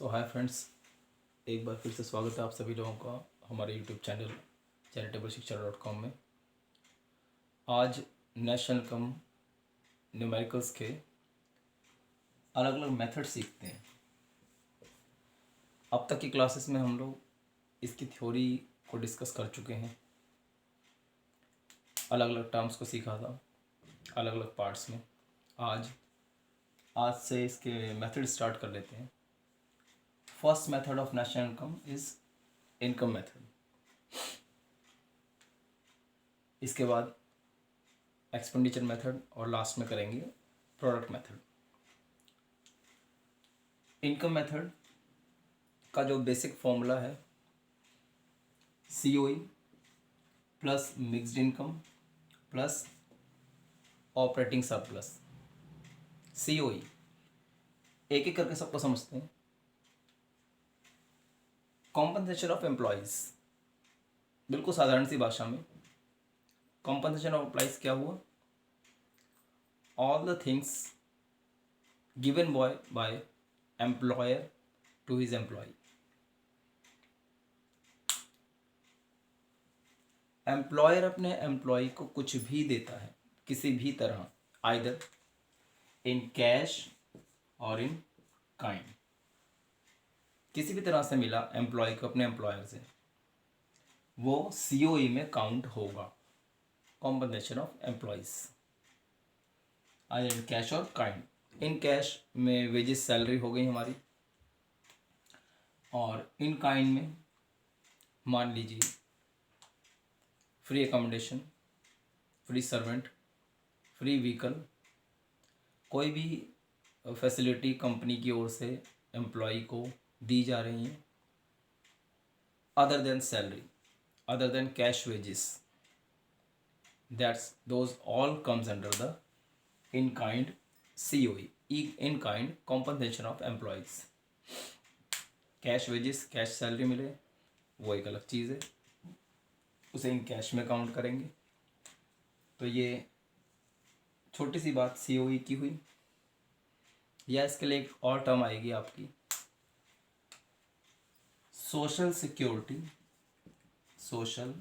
सो hi friends, एक बार फिर से स्वागत है आप सभी लोगों का हमारे यूट्यूब चैनल charitableशिक्षा.com में। आज नेशनल कम न्यूमेरिकल्स के अलग अलग मेथड सीखते हैं। अब तक की क्लासेस में हम लोग इसकी थ्योरी को डिस्कस कर चुके हैं, अलग अलग टर्म्स को सीखा था अलग अलग पार्ट्स में। आज से इसके मेथड स्टार्ट कर लेते हैं। First method of national income is income method. इसके बाद एक्सपेंडिचर मेथड और लास्ट में करेंगे प्रोडक्ट मेथड। इनकम मेथड का जो बेसिक फॉर्मूला है COE plus mixed income plus operating surplus. COE एक एक करके सबको समझते हैं। कॉम्पनसेशन ऑफ एम्प्लॉयज़, बिल्कुल साधारण सी भाषा में कॉम्पनसेशन ऑफ एम्प्लॉयज़ क्या हुआ? All the things given by employer to his employee. Employer अपने एम्प्लॉय को कुछ भी देता है किसी भी तरह, आइदर इन कैश और इन काइंड। किसी भी तरह से मिला एम्प्लॉय को अपने एम्प्लॉयर से, वो COE में काउंट होगा। Compensation of employees either in cash और काइंड। इन कैश में वेजेस सैलरी हो गई हमारी, और इन काइंड में मान लीजिए free accommodation, free servant, free vehicle, कोई भी फैसिलिटी कंपनी की ओर से एम्प्लॉय को दी जा रही है other than salary, other than cash wages, that's those all comes under the in kind COE, in kind compensation of employees. Cash wages, cash salary मिले वो एक अलग चीज़ है, उसे इन कैश में काउंट करेंगे। तो ये छोटी सी बात COE की हुई। या इसके लिए एक और टर्म आएगी आपकी social security. Social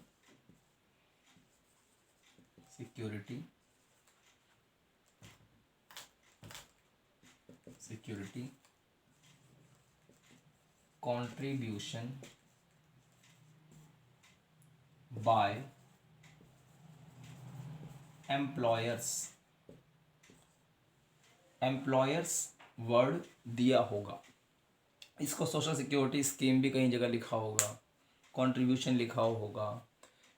security contribution by employers. Employers word दिया होगा, इसको सोशल सिक्योरिटी स्कीम भी कहीं जगह लिखा होगा, कंट्रीब्यूशन लिखा होगा।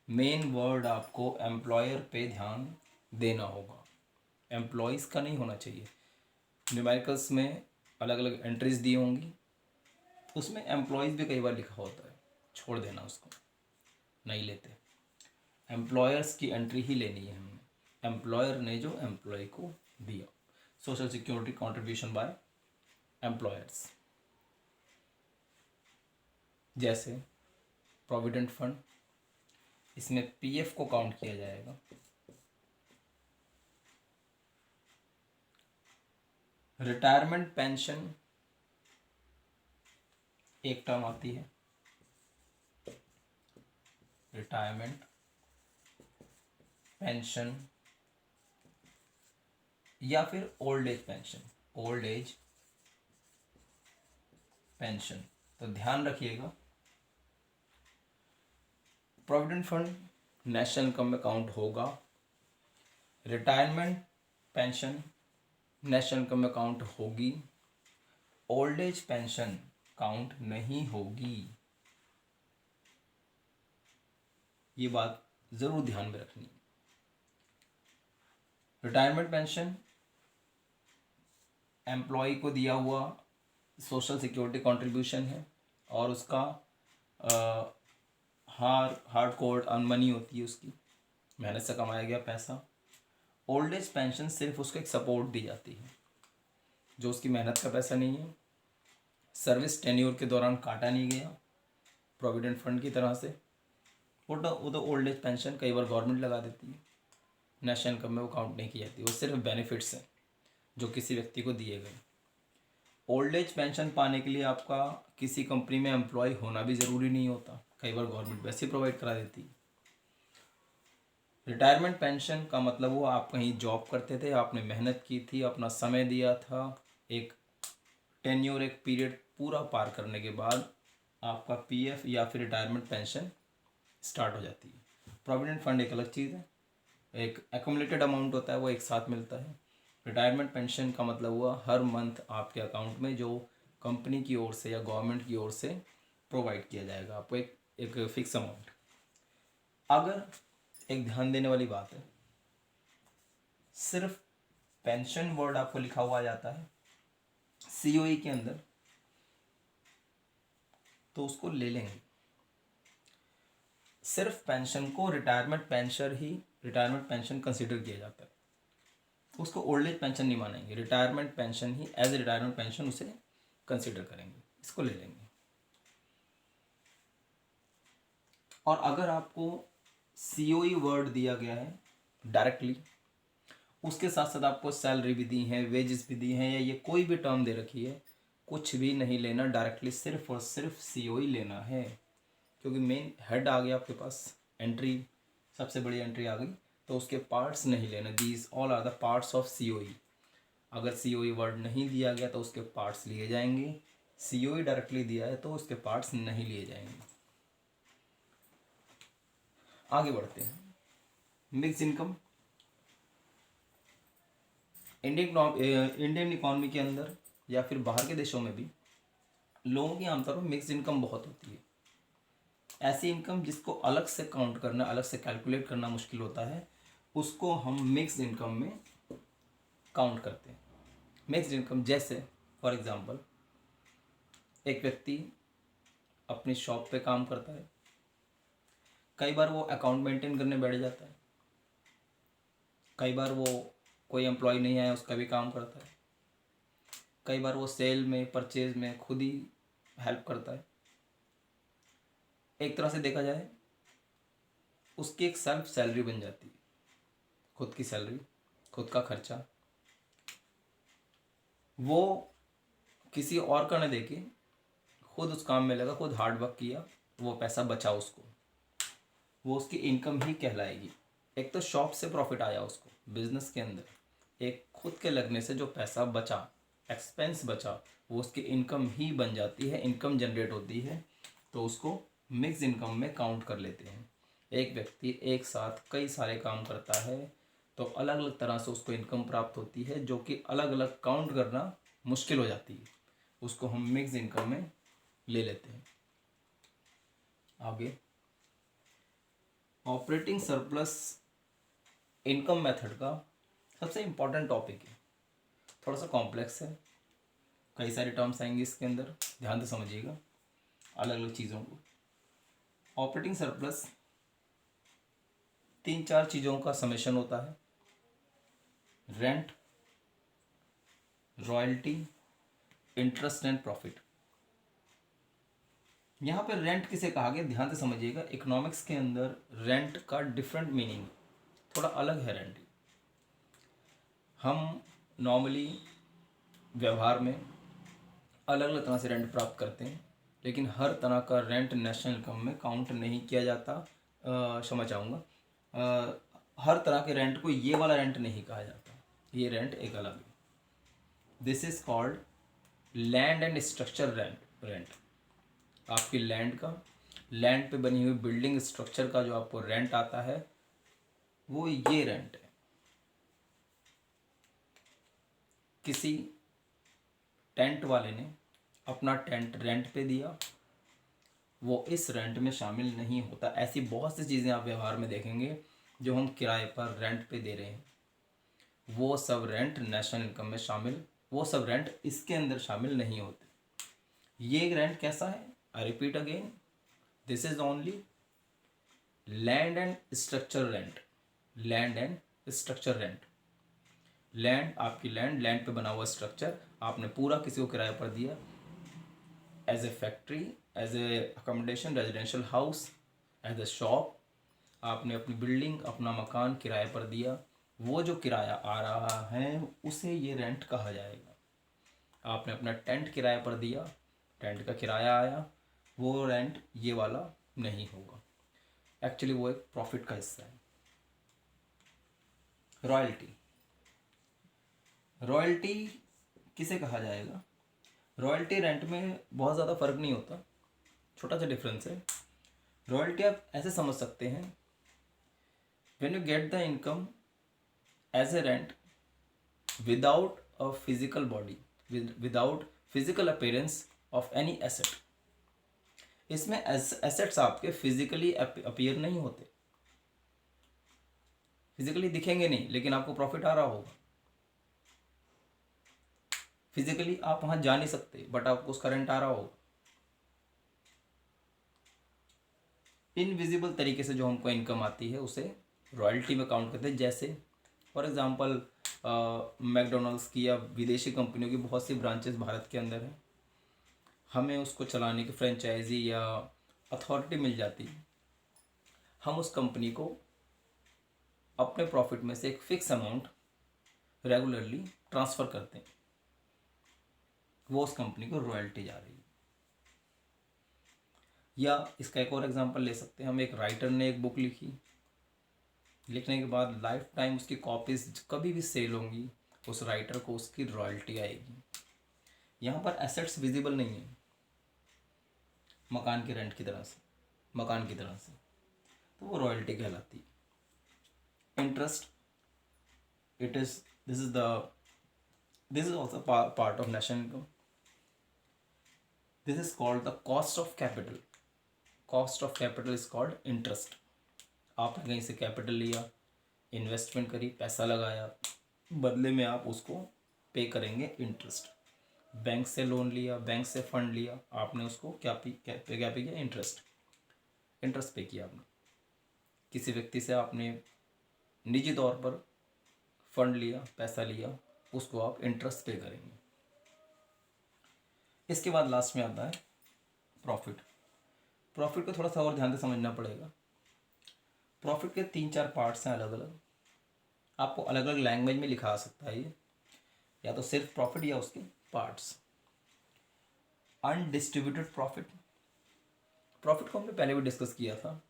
मेन वर्ड आपको एम्प्लॉयर पे ध्यान देना होगा, एम्प्लॉयज़ का नहीं होना चाहिए। न्यूमेरिकल्स में अलग अलग एंट्रीज दी होंगी, उसमें एम्प्लॉयज़ भी कई बार लिखा होता है, छोड़ देना, उसको नहीं लेते। एम्प्लॉयर्स की एंट्री ही लेनी है हमें, एम्प्लॉयर ने जो एम्प्लॉय को दिया। Social security contribution by employers, जैसे प्रोविडेंट फंड, इसमें PF को काउंट किया जाएगा। रिटायरमेंट पेंशन एक टर्म आती है, रिटायरमेंट पेंशन या फिर old age pension, old age pension. तो ध्यान रखिएगा, प्रोविडेंट फंड नेशनल इनकम में काउंट होगा, रिटायरमेंट पेंशन नेशनल इनकम में काउंट होगी, ओल्ड एज पेंशन काउंट नहीं होगी। ये बात ज़रूर ध्यान में रखनी। रिटायरमेंट पेंशन एम्प्लॉय को दिया हुआ सोशल सिक्योरिटी कंट्रीब्यूशन है, और उसका हार्ड कोड अर्न मनी होती है, उसकी मेहनत से कमाया गया पैसा। ओल्ड एज पेंशन सिर्फ उसको एक सपोर्ट दी जाती है, जो उसकी मेहनत का पैसा नहीं है, सर्विस टेन्योर के दौरान काटा नहीं गया प्रोविडेंट फंड की तरह से। वो तो ओल्ड एज पेंशन कई बार गवर्नमेंट लगा देती है, नेशनल इनकम में वो काउंट नहीं की जाती, वो सिर्फ बेनिफिट्स हैं जो किसी व्यक्ति को दिए गए। ओल्ड एज पेंशन पाने के लिए आपका किसी कंपनी में एम्प्लॉय होना भी ज़रूरी नहीं होता, कई बार गवर्नमेंट वैसे प्रोवाइड करा देती है। रिटायरमेंट पेंशन का मतलब हुआ आप कहीं जॉब करते थे, आपने मेहनत की थी, अपना समय दिया था, एक टेन्योर एक पीरियड पूरा पार करने के बाद आपका पीएफ या फिर रिटायरमेंट पेंशन स्टार्ट हो जाती है। प्रोविडेंट फंड एक अलग चीज़ है, एक एक्यूमुलेटेड अमाउंट होता है, वो एक साथ मिलता है। रिटायरमेंट पेंशन का मतलब हुआ हर मंथ आपके अकाउंट में जो कंपनी की ओर से या गवर्नमेंट की ओर से प्रोवाइड किया जाएगा आपको एक फिक्स अमाउंट। अगर एक ध्यान देने वाली बात है, सिर्फ पेंशन वर्ड आपको लिखा हुआ आ जाता है सीओई के अंदर तो उसको ले लेंगे। सिर्फ पेंशन को रिटायरमेंट पेंशन कंसिडर किया जाता है, उसको ओल्ड एज पेंशन नहीं मानेंगे, रिटायरमेंट पेंशन ही एज ए रिटायरमेंट पेंशन उसे कंसिडर करेंगे, इसको ले लेंगे। और अगर आपको सीओई वर्ड दिया गया है डायरेक्टली, उसके साथ साथ आपको सैलरी भी दी है, वेजेस भी दी हैं, या ये कोई भी टर्म दे रखी है, कुछ भी नहीं लेना, डायरेक्टली सिर्फ और सिर्फ सीओई लेना है। क्योंकि मेन हेड आ गया आपके पास, एंट्री सबसे बड़ी एंट्री आ गई, तो उसके पार्ट्स नहीं लेना। These all are the parts of COE. अगर सीओई वर्ड नहीं दिया गया तो उसके पार्ट्स लिए जाएंगे, सीओई डायरेक्टली दिया है तो उसके पार्ट्स नहीं लिए जाएंगे। आगे बढ़ते हैं। मिक्स इनकम, इंडियन इकॉनमी के अंदर या फिर बाहर के देशों में भी लोगों की आमतौर पर मिक्स इनकम बहुत होती है। ऐसी इनकम जिसको अलग से काउंट करना, अलग से कैलकुलेट करना मुश्किल होता है, उसको हम मिक्स इनकम में काउंट करते हैं। मिक्स इनकम जैसे फॉर एग्जांपल एक व्यक्ति अपनी शॉप पे काम करता है, कई बार वो अकाउंट मेंटेन करने बैठ जाता है, कई बार वो कोई एम्प्लॉय नहीं आया उसका भी काम करता है, कई बार वो सेल में परचेज में खुद ही हेल्प करता है। एक तरह से देखा जाए उसकी एक सेल्फ सैलरी बन जाती है, खुद की सैलरी, खुद का खर्चा, वो किसी और का न देके खुद उस काम में लगा, खुद हार्ड वर्क किया, वो पैसा बचा उसको, वो उसकी इनकम ही कहलाएगी। एक तो शॉप से प्रॉफिट आया उसको, बिजनेस के अंदर एक खुद के लगने से जो पैसा बचा, एक्सपेंस बचा, वो उसकी इनकम ही बन जाती है, इनकम जनरेट होती है, तो उसको मिक्स इनकम में काउंट कर लेते हैं। एक व्यक्ति एक साथ कई सारे काम करता है तो अलग अलग तरह से उसको इनकम प्राप्त होती है, जो कि अलग अलग काउंट करना मुश्किल हो जाती है, उसको हम मिक्स इनकम में ले लेते हैं। आगे ऑपरेटिंग सरप्लस इनकम मेथड का सबसे इम्पॉर्टेंट टॉपिक है, थोड़ा सा कॉम्प्लेक्स है, कई सारे टर्म्स आएंगे इसके अंदर, ध्यान से समझिएगा अलग अलग चीज़ों को। ऑपरेटिंग सरप्लस 3-4 चीज़ों का समेशन होता है, rent, royalty, interest and profit. यहाँ पर रेंट किसे कहा गया, ध्यान से समझिएगा, इकोनॉमिक्स के अंदर रेंट का डिफरेंट मीनिंग थोड़ा अलग है। रेंट हम नॉर्मली व्यवहार में अलग अलग तरह से रेंट प्राप्त करते हैं, लेकिन हर तरह का रेंट नेशनल इनकम में काउंट नहीं किया जाता। क्षमा चाहूँगा, हर तरह के रेंट को ये वाला रेंट नहीं कहा जाता, ये रेंट एक अलग है। This is called land and structure rent. आपकी लैंड पे बनी हुई बिल्डिंग स्ट्रक्चर का जो आपको रेंट आता है वो ये रेंट है। किसी टेंट वाले ने अपना टेंट रेंट पे दिया, वो इस रेंट में शामिल नहीं होता। ऐसी बहुत सी चीज़ें आप व्यवहार में देखेंगे जो हम किराए पर रेंट पे दे रहे हैं, वो सब रेंट नेशनल इनकम में शामिल, वो सब रेंट इसके अंदर शामिल नहीं होते। ये रेंट कैसा है, I repeat again, this is only land and structure rent. Land and structure rent, land पे बना हुआ स्ट्रक्चर आपने पूरा किसी को किराए पर दिया, as a factory, as a accommodation, residential house, as a shop, आपने अपनी बिल्डिंग, अपना मकान किराए पर दिया, वो जो किराया आ रहा है उसे ये रेंट कहा जाएगा। आपने अपना टेंट किराए पर दिया, टेंट का किराया आया, वो रेंट ये वाला नहीं होगा। एक्चुअली वो एक प्रॉफिट का हिस्सा है। रॉयल्टी, रॉयल्टी किसे कहा जाएगा? रॉयल्टी रेंट में बहुत ज़्यादा फर्क नहीं होता, छोटा सा डिफरेंस है। रॉयल्टी आप ऐसे समझ सकते हैं, when you get the income as a rent without a physical body, without physical appearance of any asset. इसमें एसेट्स आपके फिजिकली अपीयर नहीं होते, फिजिकली दिखेंगे नहीं, लेकिन आपको प्रॉफिट आ रहा होगा। फिजिकली आप वहां जा नहीं सकते, बट आपको उसका रेंट आ रहा होगा। इनविजिबल तरीके से जो हमको इनकम आती है उसे रॉयल्टी में काउंट करते हैं। जैसे फॉर एग्जांपल मैकडोनल्ड्स की या विदेशी कंपनियों की बहुत सी ब्रांचेस भारत के अंदर हैं, हमें उसको चलाने की फ्रेंचाइजी या अथॉरिटी मिल जाती है। हम उस कंपनी को अपने प्रॉफिट में से एक फिक्स अमाउंट रेगुलरली ट्रांसफ़र करते हैं, वो उस कंपनी को रॉयल्टी जा रही है। या इसका एक और एग्जांपल ले सकते हैं हम, एक राइटर ने एक बुक लिखी, लिखने के बाद लाइफ टाइम उसकी कॉपीज कभी भी सेल होंगी, उस राइटर को उसकी रॉयल्टी आएगी। यहाँ पर एसेट्स विजिबल नहीं है, मकान के रेंट की तरह से, मकान की तरह से, तो वो रॉयल्टी कहलाती है। Interest, it is this is also part of national income. This is called the cost of capital. Cost of capital is called interest. आपने कहीं से कैपिटल लिया, इन्वेस्टमेंट करी, पैसा लगाया, बदले में आप उसको पे करेंगे इंटरेस्ट। बैंक से लोन लिया, बैंक से फंड लिया, आपने उसको क्या पे किया? इंटरेस्ट, इंटरेस्ट पे किया आपने। किसी व्यक्ति से आपने निजी तौर पर फंड लिया, पैसा लिया, उसको आप इंटरेस्ट पे करेंगे। इसके बाद लास्ट में आता है प्रॉफिट। प्रॉफिट को थोड़ा सा और ध्यान से समझना पड़ेगा। प्रॉफिट के 3-4 पार्ट्स हैं अलग अलग, आपको अलग अलग लैंग्वेज में लिखा आ सकता है ये, या तो सिर्फ प्रॉफिट या उसके पार्ट्स। अनडिस्ट्रीब्यूटेड प्रॉफिट, प्रॉफिट को हमने पहले भी डिस्कस किया था।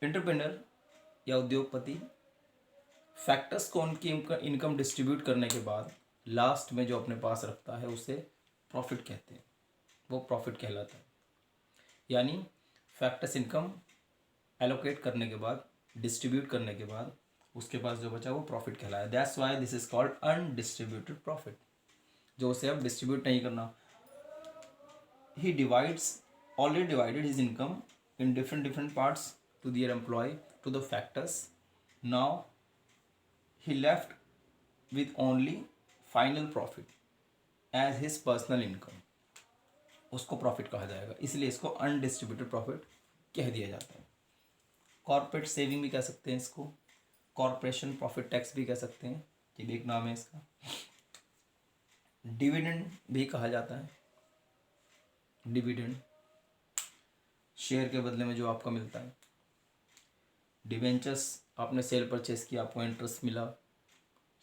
एंटरप्रेन्योर या उद्योगपति फैक्टर्स को उनकी इनकम डिस्ट्रीब्यूट करने के बाद लास्ट में जो अपने पास रखता है उसे प्रॉफिट कहते हैं, वो प्रॉफिट कहलाता है। यानी फैक्टर्स इनकम एलोकेट करने के बाद, डिस्ट्रीब्यूट करने के बाद उसके पास जो बचा वो प्रॉफिट कहलाया। That's why this is called undistributed profit, जो उसे अब डिस्ट्रीब्यूट नहीं करना। ही already divided his income in different parts to their employee, to the factors. Now he left with only final profit as his personal income. उसको profit कहा जाएगा, इसलिए इसको अनडिस्ट्रीब्यूटेड प्रॉफिट कह दिया जाता है। कॉर्पोरेट सेविंग भी कह सकते हैं इसको, कॉर्पोरेशन प्रॉफिट टैक्स भी कह सकते हैं, ये भी एक नाम है इसका। डिविडेंड भी कहा जाता है। डिविडेंड शेयर के बदले में जो आपका मिलता है। डिवेंचर्स आपने सेल परचेस किया, आपको इंटरेस्ट मिला।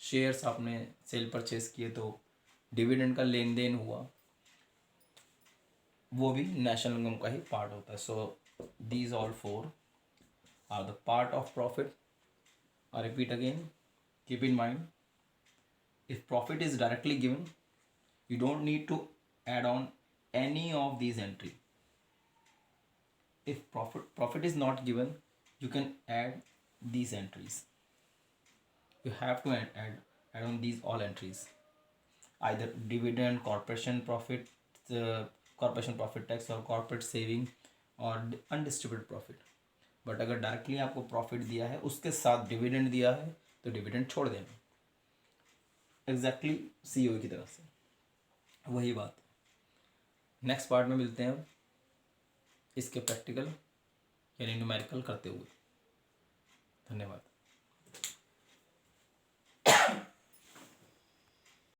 शेयर्स आपने सेल परचेस किए तो डिविडेंड का लेन देन हुआ, वो भी नेशनल इनकम का ही पार्ट होता है। So these all 4 are the part of profit. I repeat again, keep in mind, if profit is directly given, you don't need to add on any of these entry. If profit is not given, you can add these entries. You have to add on these all entries, either dividend, corporation profit, corporation profit tax, or corporate saving, or undistributed profit. But अगर directly आपको profit दिया है उसके साथ dividend दिया है तो dividend छोड़ देना, एग्जैक्टली CEO की तरफ से वही बात। नेक्स्ट पार्ट में मिलते हैं अब इसके प्रैक्टिकल यानी न्यूमेरिकल करते हुए। धन्यवाद।